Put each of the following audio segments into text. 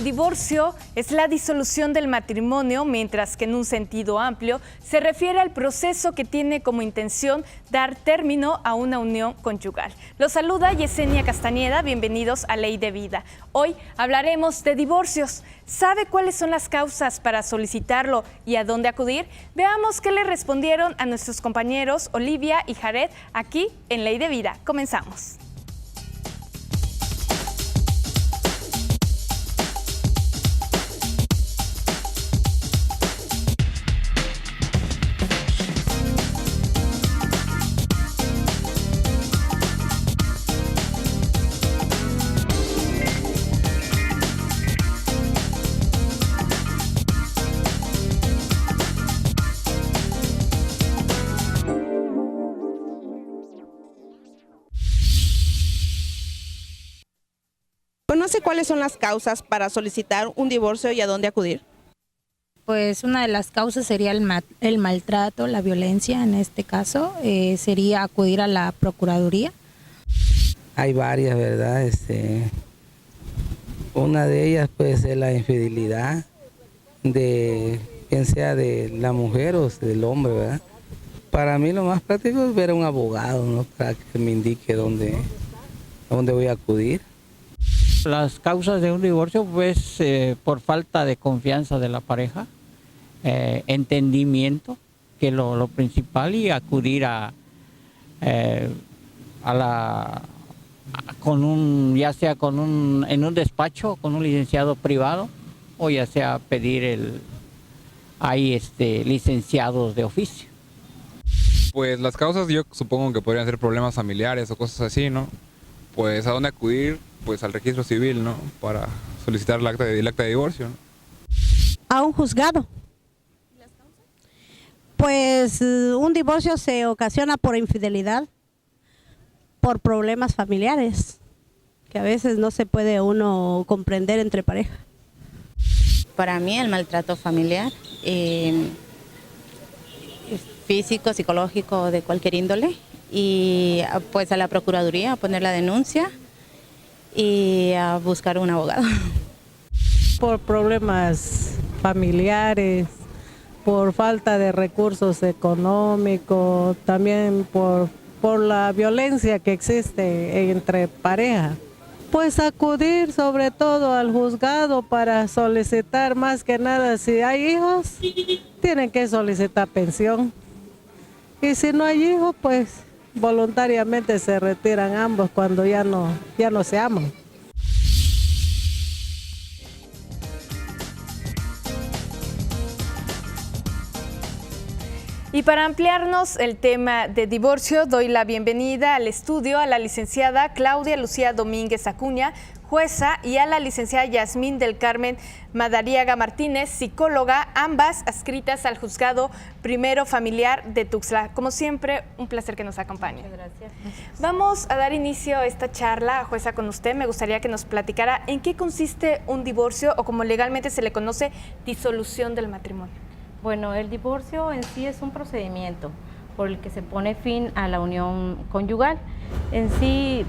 divorcio es la disolución del matrimonio, mientras que en un sentido amplio se refiere al proceso que tiene como intención dar término a una unión conyugal. Los saluda Yesenia Castañeda, bienvenidos a Ley de Vida. Hoy hablaremos de divorcios. ¿Sabe cuáles son las causas para solicitarlo y a dónde acudir? Veamos qué le respondieron a nuestros compañeros Olivia y Jared aquí en Ley de Vida. Comenzamos. ¿Conoce cuáles son las causas para solicitar un divorcio y a dónde acudir? Pues una de las causas sería el maltrato, la violencia en este caso, sería acudir a la Procuraduría. Hay varias, ¿verdad? Una de ellas puede ser la infidelidad de quien sea de la mujer o del hombre, ¿verdad? Para mí lo más práctico es ver a un abogado, ¿no? Para que me indique dónde voy a acudir. Las causas de un divorcio, pues, por falta de confianza de la pareja, entendimiento, que es lo principal, y acudir ya sea en un despacho, con un licenciado privado, o ya sea pedir licenciados de oficio. Pues las causas yo supongo que podrían ser problemas familiares o cosas así, ¿no? Pues a dónde acudir, pues al registro civil, ¿no? Para solicitar el acta de divorcio, ¿no? A un juzgado. ¿Y las causas? Pues un divorcio se ocasiona por infidelidad, por problemas familiares, que a veces no se puede uno comprender entre pareja. Para mí el maltrato familiar, físico, psicológico, de cualquier índole, y pues a la Procuraduría a poner la denuncia y a buscar un abogado. Por problemas familiares, por falta de recursos económicos, también por la violencia que existe entre pareja. Pues acudir sobre todo al juzgado para solicitar, más que nada, si hay hijos, tienen que solicitar pensión. Y si no hay hijos, pues voluntariamente se retiran ambos cuando ya no se aman. Y para ampliarnos el tema de divorcio, doy la bienvenida al estudio a la licenciada Claudia Lucía Domínguez Acuña, jueza, y a la licenciada Yasmín del Carmen Madariaga Martínez, psicóloga, ambas adscritas al Juzgado Primero Familiar de Tuxtla. Como siempre, un placer que nos acompañe. Muchas gracias. Vamos a dar inicio a esta charla, jueza, con usted. Me gustaría que nos platicara en qué consiste un divorcio, o como legalmente se le conoce, disolución del matrimonio. Bueno, el divorcio en sí es un procedimiento por el que se pone fin a la unión conyugal. En sí,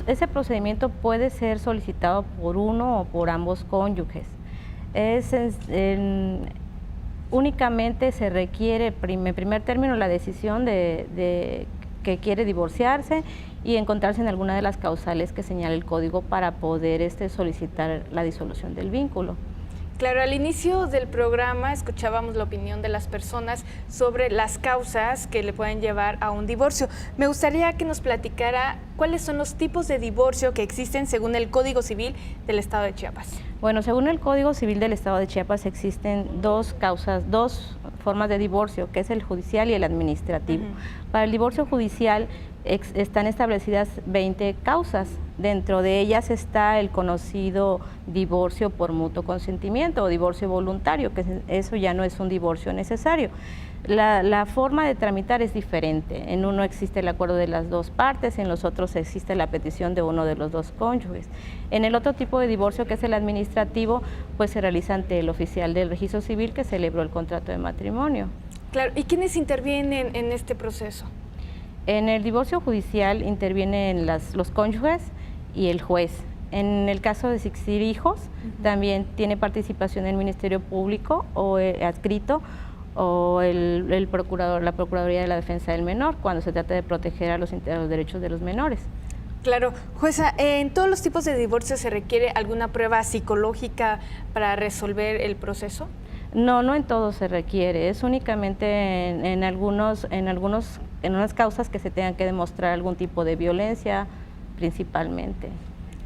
ese procedimiento puede ser solicitado por uno o por ambos cónyuges. Únicamente se requiere, en primer término, la decisión de que quiere divorciarse y encontrarse en alguna de las causales que señala el código para poder solicitar la disolución del vínculo. Claro, al inicio del programa escuchábamos la opinión de las personas sobre las causas que le pueden llevar a un divorcio. Me gustaría que nos platicara cuáles son los tipos de divorcio que existen según el Código Civil del Estado de Chiapas. Bueno, según el Código Civil del Estado de Chiapas existen dos formas de divorcio, que es el judicial y el administrativo. Para el divorcio judicial están establecidas 20 causas. Dentro de ellas está el conocido divorcio por mutuo consentimiento o divorcio voluntario, que eso ya no es un divorcio necesario. La forma de tramitar es diferente. En uno existe el acuerdo de las dos partes, en los otros existe la petición de uno de los dos cónyuges. En el otro tipo de divorcio, que es el administrativo, pues se realiza ante el oficial del registro civil que celebró el contrato de matrimonio. Claro, ¿y quiénes intervienen en este proceso? En el divorcio judicial intervienen los cónyuges y el juez. En el caso de existir hijos, también tiene participación el Ministerio Público o adscrito o el procurador, la Procuraduría de la Defensa del Menor, cuando se trata de proteger a los derechos de los menores. Claro, jueza, ¿en todos los tipos de divorcio se requiere alguna prueba psicológica para resolver el proceso? No, no en todo se requiere, es únicamente en unas causas que se tengan que demostrar algún tipo de violencia principalmente.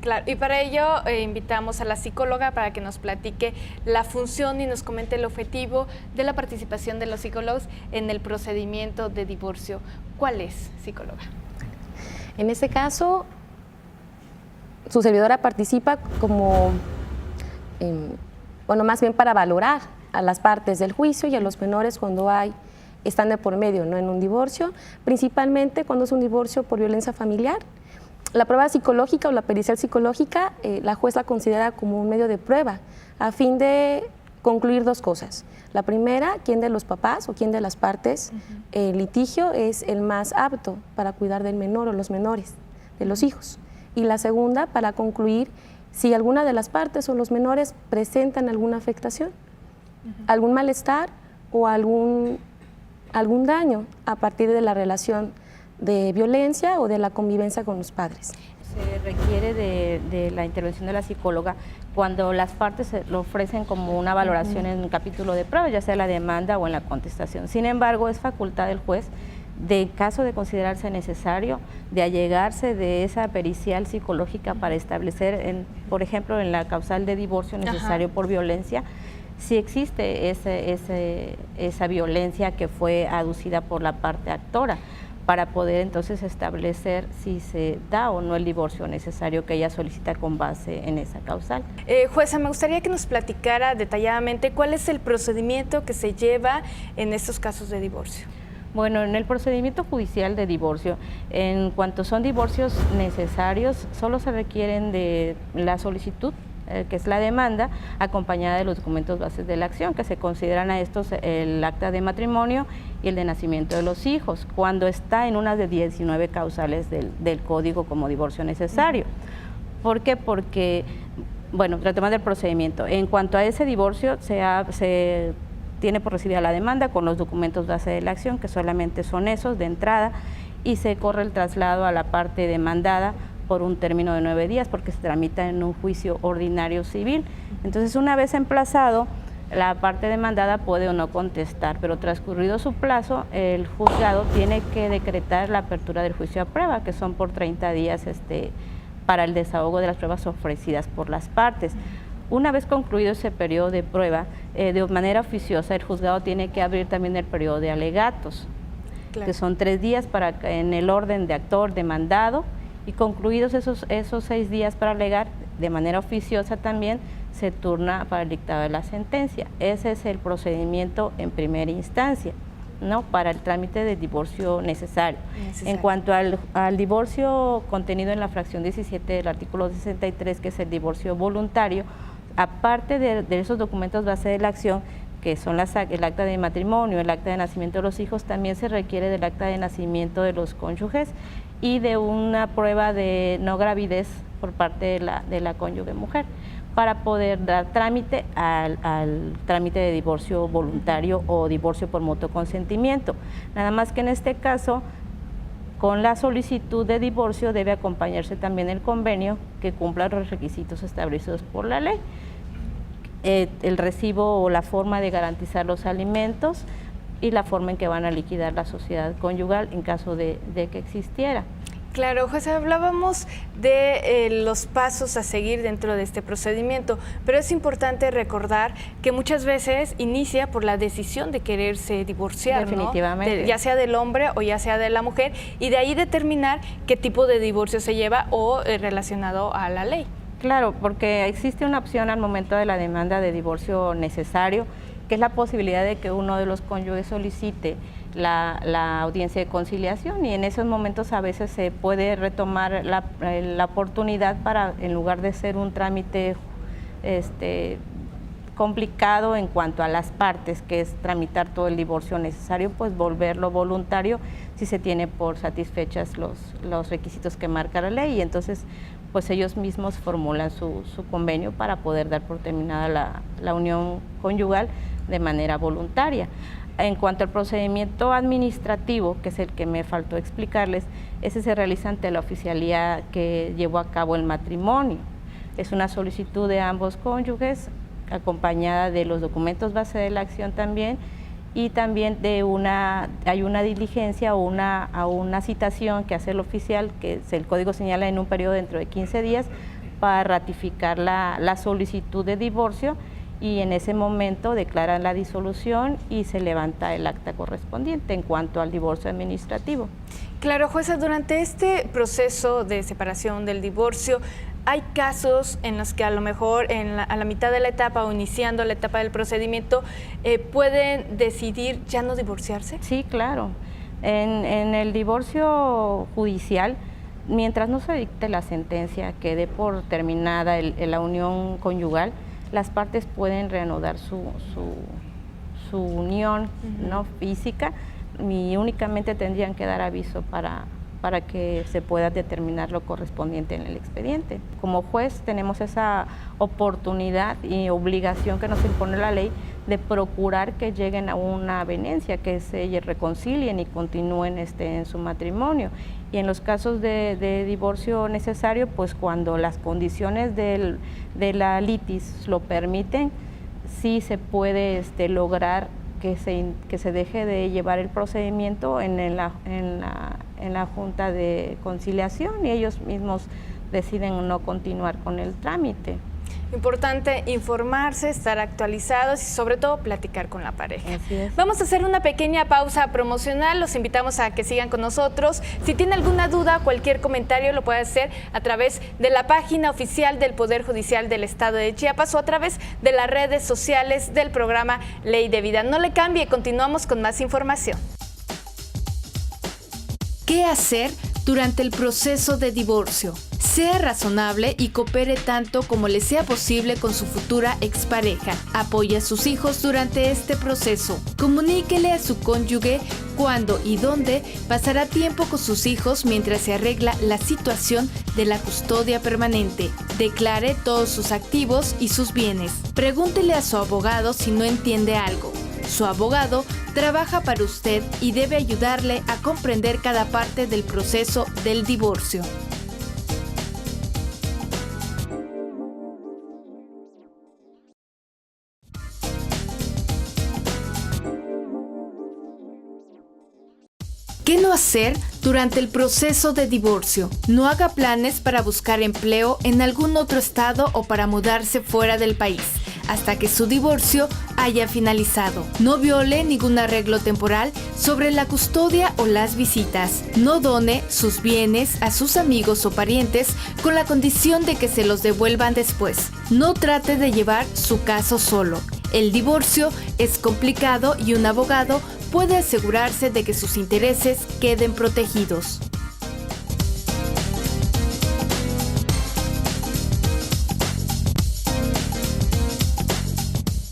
Claro, y para ello invitamos a la psicóloga para que nos platique la función y nos comente el objetivo de la participación de los psicólogos en el procedimiento de divorcio. ¿Cuál es, psicóloga? En este caso, su servidora participa como, más bien para valorar a las partes del juicio y a los menores cuando están de por medio, ¿no?, en un divorcio, principalmente cuando es un divorcio por violencia familiar. La prueba psicológica o la pericial psicológica, la juez la considera como un medio de prueba a fin de concluir dos cosas. La primera, quién de los papás o quién de las partes en litigio es el más apto para cuidar del menor o los menores, de los hijos. Y la segunda, para concluir si alguna de las partes o los menores presentan alguna afectación, algún malestar o algún daño a partir de la relación de violencia o de la convivencia con los padres. Se requiere de la intervención de la psicóloga cuando las partes lo ofrecen como una valoración en un capítulo de prueba, ya sea en la demanda o en la contestación. Sin embargo, es facultad del juez, de caso de considerarse necesario, de allegarse de esa pericial psicológica para establecer, por ejemplo, en la causal de divorcio necesario por violencia, si existe esa violencia que fue aducida por la parte actora, para poder entonces establecer si se da o no el divorcio necesario que ella solicita con base en esa causal. Jueza, me gustaría que nos platicara detalladamente cuál es el procedimiento que se lleva en estos casos de divorcio. Bueno, en el procedimiento judicial de divorcio, en cuanto son divorcios necesarios, solo se requieren de la solicitud, que es la demanda, acompañada de los documentos bases de la acción, que se consideran a estos el acta de matrimonio y el de nacimiento de los hijos, cuando está en una de 19 causales del código como divorcio necesario. ¿Por qué? Porque, bueno, retomando el procedimiento, en cuanto a ese divorcio se tiene por recibida la demanda con los documentos base de la acción, que solamente son esos de entrada, y se corre el traslado a la parte demandada por un término de 9 días, porque se tramita en un juicio ordinario civil. Entonces, una vez emplazado, la parte demandada puede o no contestar, pero transcurrido su plazo, el juzgado tiene que decretar la apertura del juicio a prueba, que son por 30 días para el desahogo de las pruebas ofrecidas por las partes. Una vez concluido ese periodo de prueba, de manera oficiosa, el juzgado tiene que abrir también el periodo de alegatos, que son 3 días en el orden de actor demandado, y concluidos esos 6 días para alegar, de manera oficiosa también se turna para el dictado de la sentencia. Ese es el procedimiento en primera instancia, ¿no?, para el trámite de divorcio necesario. En cuanto al divorcio contenido en la fracción 17 del artículo 63, que es el divorcio voluntario, aparte de esos documentos base de la acción, que son el acta de matrimonio, el acta de nacimiento de los hijos, también se requiere del acta de nacimiento de los cónyuges y de una prueba de no gravidez por parte de la cónyuge mujer, para poder dar trámite al trámite de divorcio voluntario o divorcio por mutuo consentimiento. Nada más que en este caso, con la solicitud de divorcio debe acompañarse también el convenio que cumpla los requisitos establecidos por la ley. El recibo o la forma de garantizar los alimentos y la forma en que van a liquidar la sociedad conyugal en caso de que existiera. Claro, José, hablábamos de los pasos a seguir dentro de este procedimiento, pero es importante recordar que muchas veces inicia por la decisión de quererse divorciar, definitivamente, ¿no? Ya sea del hombre o ya sea de la mujer, y de ahí determinar qué tipo de divorcio se lleva o relacionado a la ley. Claro, porque existe una opción al momento de la demanda de divorcio necesario, que es la posibilidad de que uno de los cónyuges solicite la audiencia de conciliación, y en esos momentos a veces se puede retomar la oportunidad para, en lugar de ser un trámite complicado en cuanto a las partes, que es tramitar todo el divorcio necesario, pues volverlo voluntario si se tiene por satisfechas los requisitos que marca la ley, y entonces pues ellos mismos formulan su convenio para poder dar por terminada la unión conyugal de manera voluntaria. En cuanto al procedimiento administrativo, que es el que me faltó explicarles, ese se realiza ante la oficialía que llevó a cabo el matrimonio. Es una solicitud de ambos cónyuges, acompañada de los documentos base de la acción también, y también hay una diligencia o una citación que hace el oficial, que el código señala en un periodo dentro de 15 días, para ratificar la solicitud de divorcio, y en ese momento declaran la disolución y se levanta el acta correspondiente en cuanto al divorcio administrativo. Claro, jueza, durante este proceso de separación del divorcio, ¿hay casos en los que a lo mejor a la mitad de la etapa o iniciando la etapa del procedimiento pueden decidir ya no divorciarse? Sí, claro. En el divorcio judicial, mientras no se dicte la sentencia que dé por terminada la unión conyugal, las partes pueden reanudar su unión no física, y únicamente tendrían que dar aviso para que se pueda determinar lo correspondiente en el expediente. Como juez tenemos esa oportunidad y obligación que nos impone la ley de procurar que lleguen a una avenencia, que se reconcilien y continúen en su matrimonio. Y en los casos de divorcio necesario, pues cuando las condiciones de la litis lo permiten, sí se puede lograr que se deje de llevar el procedimiento en la Junta de Conciliación, y ellos mismos deciden no continuar con el trámite. Importante informarse, estar actualizados y sobre todo platicar con la pareja. Así es. Vamos a hacer una pequeña pausa promocional, los invitamos a que sigan con nosotros. Si tiene alguna duda, cualquier comentario lo puede hacer a través de la página oficial del Poder Judicial del Estado de Chiapas o a través de las redes sociales del programa Ley de Vida. No le cambie, continuamos con más información. ¿Qué hacer durante el proceso de divorcio? Sea razonable y coopere tanto como le sea posible con su futura expareja. Apoye a sus hijos durante este proceso. Comuníquele a su cónyuge cuándo y dónde pasará tiempo con sus hijos mientras se arregla la situación de la custodia permanente. Declare todos sus activos y sus bienes. Pregúntele a su abogado si no entiende algo. Su abogado trabaja para usted y debe ayudarle a comprender cada parte del proceso del divorcio. ¿Qué no hacer durante el proceso de divorcio? No haga planes para buscar empleo en algún otro estado o para mudarse fuera del país hasta que su divorcio haya finalizado. No viole ningún arreglo temporal sobre la custodia o las visitas. No done sus bienes a sus amigos o parientes con la condición de que se los devuelvan después. No trate de llevar su caso solo. El divorcio es complicado y un abogado puede asegurarse de que sus intereses queden protegidos.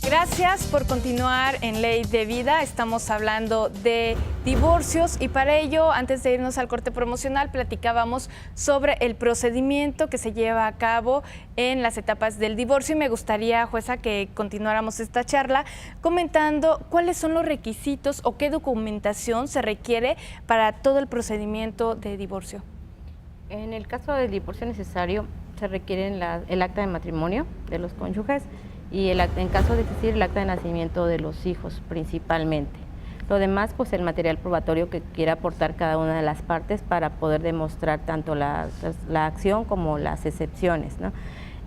Gracias por continuar en Ley de Vida. Estamos hablando de divorcios y para ello, antes de irnos al corte promocional, platicábamos sobre el procedimiento que se lleva a cabo en las etapas del divorcio y me gustaría, jueza, que continuáramos esta charla comentando cuáles son los requisitos o qué documentación se requiere para todo el procedimiento de divorcio. En el caso del divorcio necesario, se requiere el acta de matrimonio de los cónyuges y en caso de existir el acta de nacimiento de los hijos principalmente. Lo demás, pues el material probatorio que quiera aportar cada una de las partes para poder demostrar tanto la acción como las excepciones, ¿no?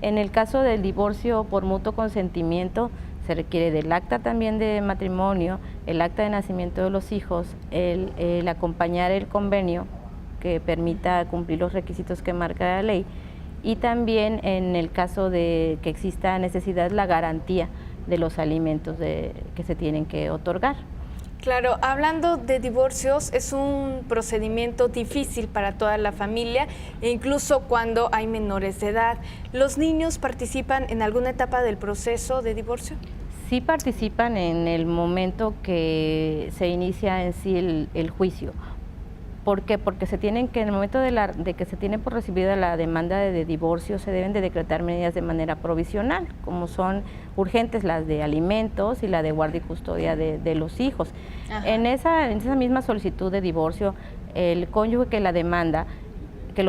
En el caso del divorcio por mutuo consentimiento, se requiere del acta también de matrimonio, el acta de nacimiento de los hijos, el acompañar el convenio que permita cumplir los requisitos que marca la ley, y también en el caso de que exista necesidad, la garantía de los alimentos que se tienen que otorgar. Claro, hablando de divorcios, es un procedimiento difícil para toda la familia e incluso cuando hay menores de edad. ¿Los niños participan en alguna etapa del proceso de divorcio? Sí participan en el momento que se inicia en sí el juicio, ¿Por qué? Porque en el momento de que se tiene por recibida la demanda de divorcio, se deben de decretar medidas de manera provisional, como son urgentes las de alimentos y la de guardia y custodia de los hijos. En esa misma solicitud de divorcio, el cónyuge que lo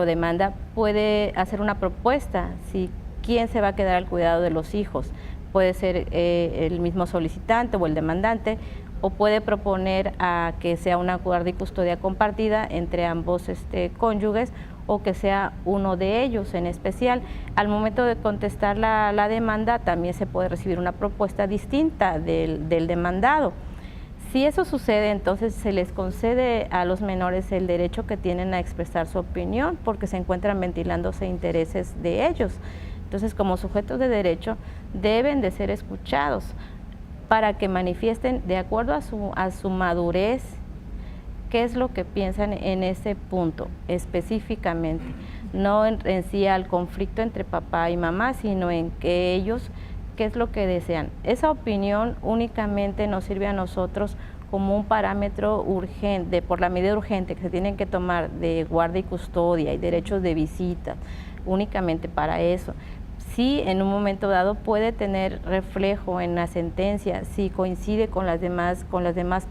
demanda puede hacer una propuesta, si quién se va a quedar al cuidado de los hijos. Puede ser el mismo solicitante o el demandante, o puede proponer a que sea una guardia y custodia compartida entre ambos cónyuges, o que sea uno de ellos en especial. Al momento de contestar la demanda, también se puede recibir una propuesta distinta del demandado. Si eso sucede, entonces se les concede a los menores el derecho que tienen a expresar su opinión, porque se encuentran ventilándose intereses de ellos. Entonces, como sujetos de derecho, deben de ser escuchados para que manifiesten, de acuerdo a su madurez, qué es lo que piensan en ese punto específicamente, no en sí al conflicto entre papá y mamá, sino en que ellos, qué es lo que desean. Esa opinión únicamente nos sirve a nosotros como un parámetro urgente, por la medida urgente que se tienen que tomar de guardia y custodia y derechos de visita, únicamente para eso. Sí, en un momento dado puede tener reflejo en la sentencia, si coincide con las demás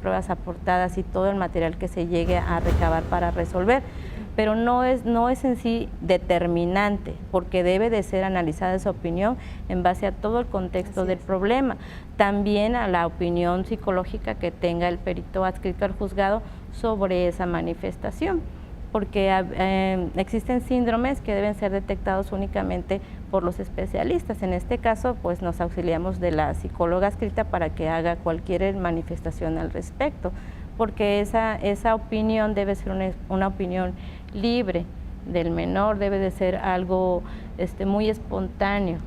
pruebas aportadas y todo el material que se llegue a recabar para resolver, pero no es en sí determinante, porque debe de ser analizada esa opinión en base a todo el contexto del problema, también a la opinión psicológica que tenga el perito adscrito al juzgado sobre esa manifestación, porque existen síndromes que deben ser detectados únicamente por los especialistas. En este caso, pues nos auxiliamos de la psicóloga adscrita para que haga cualquier manifestación al respecto, porque esa opinión debe ser una opinión libre del menor, debe de ser algo muy espontáneo,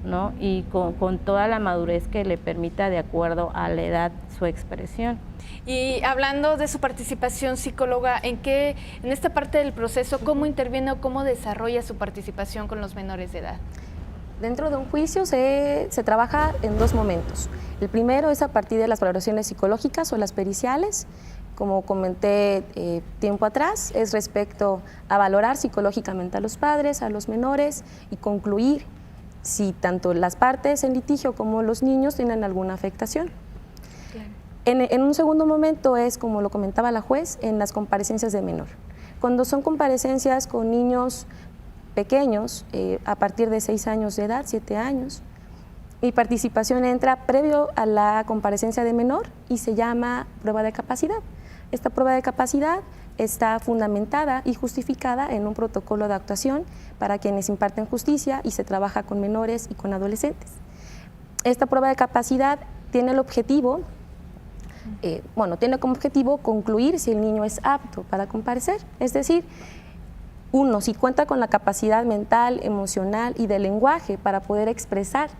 ¿no? Y con toda la madurez que le permita, de acuerdo a la edad, su expresión. Y hablando de su participación, psicóloga, en esta parte del proceso, ¿cómo interviene o cómo desarrolla su participación con los menores de edad? Dentro de un juicio se trabaja en dos momentos. El primero es a partir de las valoraciones psicológicas o las periciales. Como comenté tiempo atrás, es respecto a valorar psicológicamente a los padres, a los menores y concluir si tanto las partes en litigio como los niños tienen alguna afectación. En un segundo momento es, como lo comentaba la juez, en las comparecencias de menor. Cuando son comparecencias con niños pequeños, a partir de 6 años de edad, 7 años, mi participación entra previo a la comparecencia de menor y se llama prueba de capacidad. Esta prueba de capacidad está fundamentada y justificada en un protocolo de actuación para quienes imparten justicia y se trabaja con menores y con adolescentes. Esta prueba de capacidad tiene el objetivo, tiene como objetivo concluir si el niño es apto para comparecer, es decir, uno, si cuenta con la capacidad mental, emocional y de lenguaje para poder expresar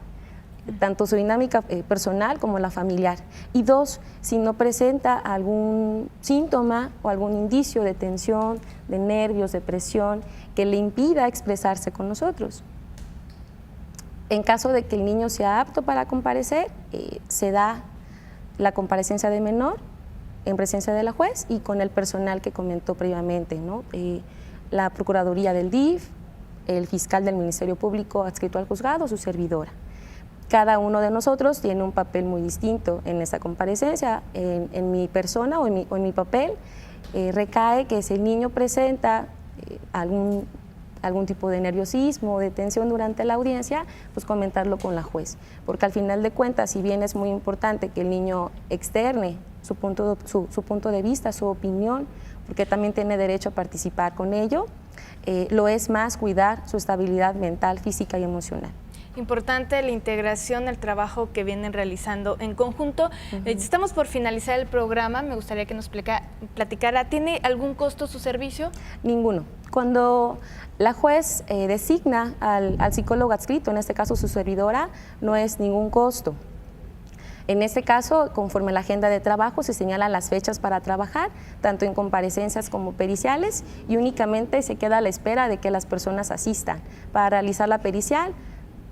tanto su dinámica personal como la familiar. Y dos, si no presenta algún síntoma o algún indicio de tensión, de nervios, de presión, que le impida expresarse con nosotros. En caso de que el niño sea apto para comparecer, se da la comparecencia de menor en presencia de la juez y con el personal que comentó previamente, ¿no? La Procuraduría del DIF, el fiscal del Ministerio Público adscrito al juzgado, su servidora. Cada uno de nosotros tiene un papel muy distinto en esa comparecencia. En mi persona o en mi papel recae que si el niño presenta algún tipo de nerviosismo o de tensión durante la audiencia, pues comentarlo con la juez. Porque al final de cuentas, si bien es muy importante que el niño externe su punto de vista, su opinión, porque también tiene derecho a participar con ello, lo es más cuidar su estabilidad mental, física y emocional. Importante la integración, el trabajo que vienen realizando en conjunto. Estamos por finalizar el programa, me gustaría que nos platicara, ¿tiene algún costo su servicio? Ninguno. Cuando la juez designa al psicólogo adscrito, en este caso su servidora, no es ningún costo. En este caso, conforme a la agenda de trabajo, se señalan las fechas para trabajar, tanto en comparecencias como periciales, y únicamente se queda a la espera de que las personas asistan para realizar la pericial.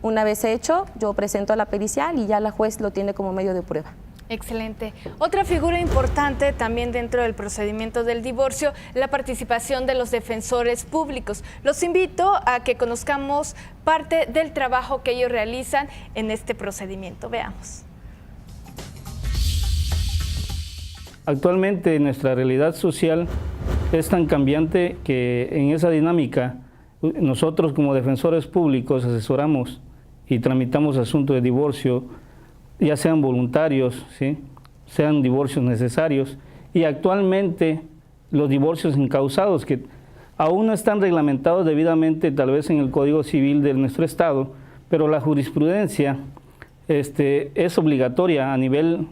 Una vez hecho, yo presento la pericial y ya la juez lo tiene como medio de prueba. Excelente. Otra figura importante también dentro del procedimiento del divorcio, la participación de los defensores públicos. Los invito a que conozcamos parte del trabajo que ellos realizan en este procedimiento. Veamos. Actualmente nuestra realidad social es tan cambiante que en esa dinámica nosotros como defensores públicos asesoramos y tramitamos asuntos de divorcio, ya sean voluntarios, ¿sí?, sean divorcios necesarios, y actualmente los divorcios incausados, que aún no están reglamentados debidamente tal vez en el Código Civil de nuestro Estado, pero la jurisprudencia es obligatoria a nivel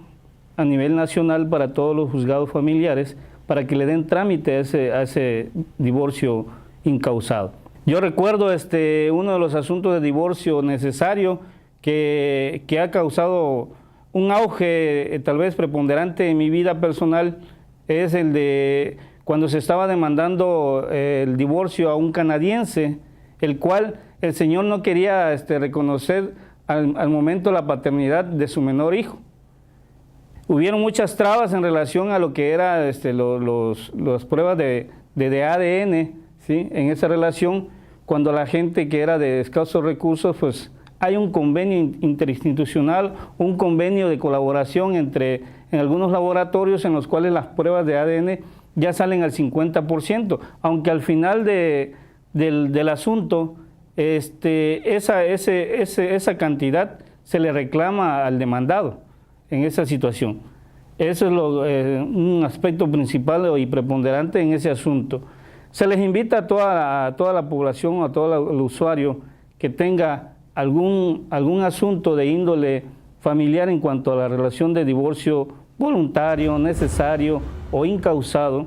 nacional para todos los juzgados familiares para que le den trámite a ese divorcio incausado. Yo recuerdo uno de los asuntos de divorcio necesario que ha causado un auge tal vez preponderante en mi vida personal, es el de cuando se estaba demandando el divorcio a un canadiense, el cual el señor no quería reconocer al momento la paternidad de su menor hijo. Hubieron muchas trabas en relación a lo que eran las pruebas de ADN, ¿sí?, en esa relación, cuando la gente que era de escasos recursos, pues hay un convenio interinstitucional, un convenio de colaboración en algunos laboratorios en los cuales las pruebas de ADN ya salen al 50%, aunque al final del asunto esa cantidad se le reclama al demandado en esa situación. Eso es un aspecto principal y preponderante en ese asunto. Se les invita a toda la población, a todo el usuario que tenga algún asunto de índole familiar en cuanto a la relación de divorcio voluntario, necesario o incausado,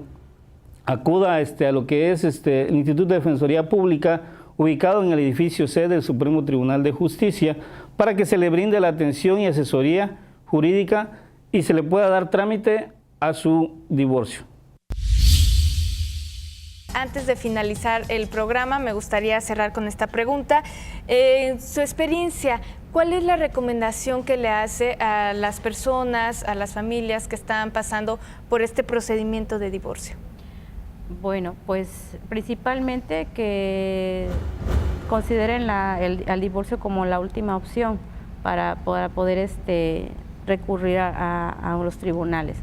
acuda a lo que es el Instituto de Defensoría Pública, ubicado en el edificio C del Supremo Tribunal de Justicia, para que se le brinde la atención y asesoría jurídica y se le pueda dar trámite a su divorcio. Antes de finalizar el programa, me gustaría cerrar con esta pregunta. En su experiencia, ¿cuál es la recomendación que le hace a las personas, a las familias que están pasando por este procedimiento de divorcio? Bueno, pues principalmente que consideren al divorcio como la última opción para poder recurrir a los tribunales.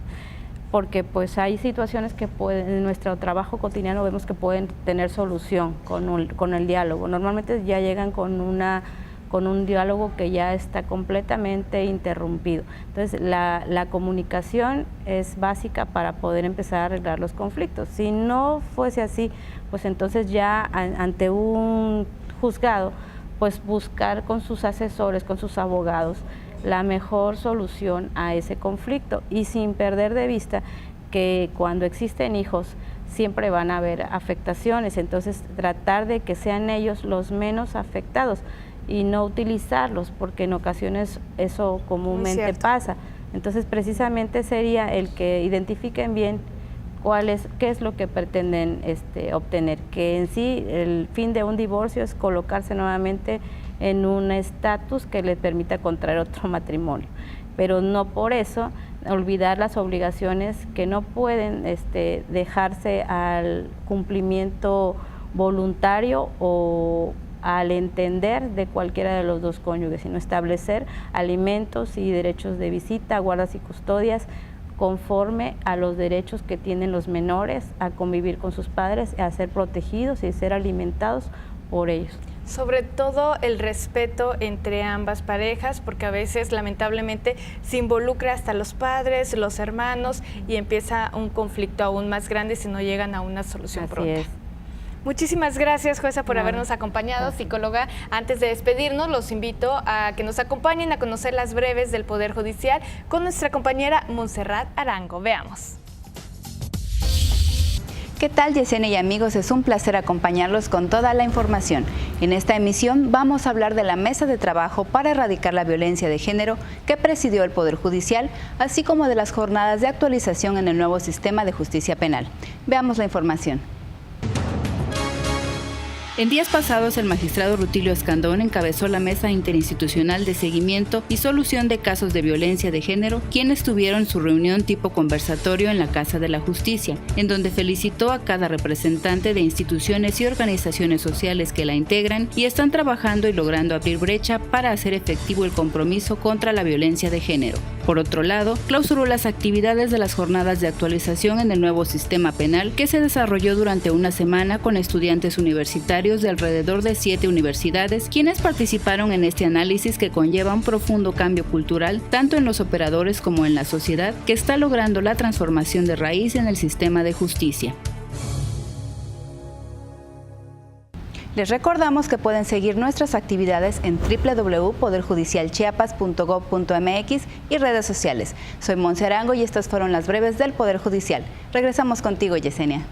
Porque pues hay situaciones que en nuestro trabajo cotidiano vemos que pueden tener solución con el diálogo. Normalmente ya llegan con un diálogo que ya está completamente interrumpido. Entonces la comunicación es básica para poder empezar a arreglar los conflictos. Si no fuese así, pues entonces ya ante un juzgado, pues buscar con sus asesores, con sus abogados, la mejor solución a ese conflicto, y sin perder de vista que cuando existen hijos siempre van a haber afectaciones, entonces tratar de que sean ellos los menos afectados y no utilizarlos, porque en ocasiones eso comúnmente pasa. Entonces precisamente sería el que identifiquen bien qué es lo que pretenden obtener, que en sí el fin de un divorcio es colocarse nuevamente en un estatus que les permita contraer otro matrimonio, pero no por eso olvidar las obligaciones que no pueden dejarse al cumplimiento voluntario o al entender de cualquiera de los dos cónyuges, sino establecer alimentos y derechos de visita, guardas y custodias conforme a los derechos que tienen los menores a convivir con sus padres, a ser protegidos y ser alimentados por ellos. Sobre todo el respeto entre ambas parejas, porque a veces lamentablemente se involucra hasta los padres, los hermanos, y empieza un conflicto aún más grande si no llegan a una solución pronta. Así es. Muchísimas gracias, jueza, por habernos acompañado. Psicóloga, antes de despedirnos, los invito a que nos acompañen a conocer las breves del Poder Judicial con nuestra compañera Montserrat Arango. Veamos. ¿Qué tal, Yesenia y amigos? Es un placer acompañarlos con toda la información. En esta emisión vamos a hablar de la mesa de trabajo para erradicar la violencia de género que presidió el Poder Judicial, así como de las jornadas de actualización en el nuevo sistema de justicia penal. Veamos la información. En días pasados, el magistrado Rutilio Escandón encabezó la Mesa Interinstitucional de Seguimiento y Solución de Casos de Violencia de Género, quienes tuvieron su reunión tipo conversatorio en la Casa de la Justicia, en donde felicitó a cada representante de instituciones y organizaciones sociales que la integran y están trabajando y logrando abrir brecha para hacer efectivo el compromiso contra la violencia de género. Por otro lado, clausuró las actividades de las jornadas de actualización en el nuevo sistema penal que se desarrolló durante una semana con estudiantes universitarios de alrededor de 7 universidades, quienes participaron en este análisis que conlleva un profundo cambio cultural tanto en los operadores como en la sociedad, que está logrando la transformación de raíz en el sistema de justicia. Les recordamos que pueden seguir nuestras actividades en www.poderjudicialchiapas.gov.mx y redes sociales. Soy Monse Arango y estas fueron las breves del Poder Judicial. Regresamos contigo, Yesenia.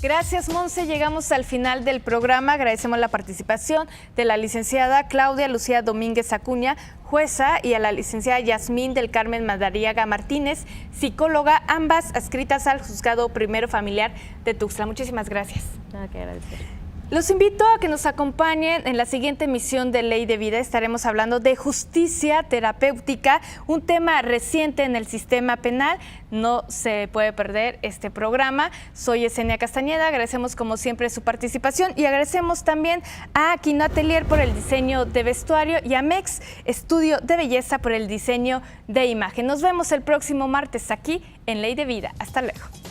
Gracias, Monse. Llegamos al final del programa. Agradecemos la participación de la licenciada Claudia Lucía Domínguez Acuña, jueza, y a la licenciada Yasmín del Carmen Madariaga Martínez, psicóloga, ambas adscritas al Juzgado Primero Familiar de Tuxtla. Muchísimas gracias. Nada que agradecer. Los invito a que nos acompañen en la siguiente emisión de Ley de Vida. Estaremos hablando de justicia terapéutica, un tema reciente en el sistema penal. No se puede perder este programa. Soy Yesenia Castañeda, agradecemos como siempre su participación y agradecemos también a Quino Atelier por el diseño de vestuario y a MEX Estudio de Belleza por el diseño de imagen. Nos vemos el próximo martes aquí en Ley de Vida. Hasta luego.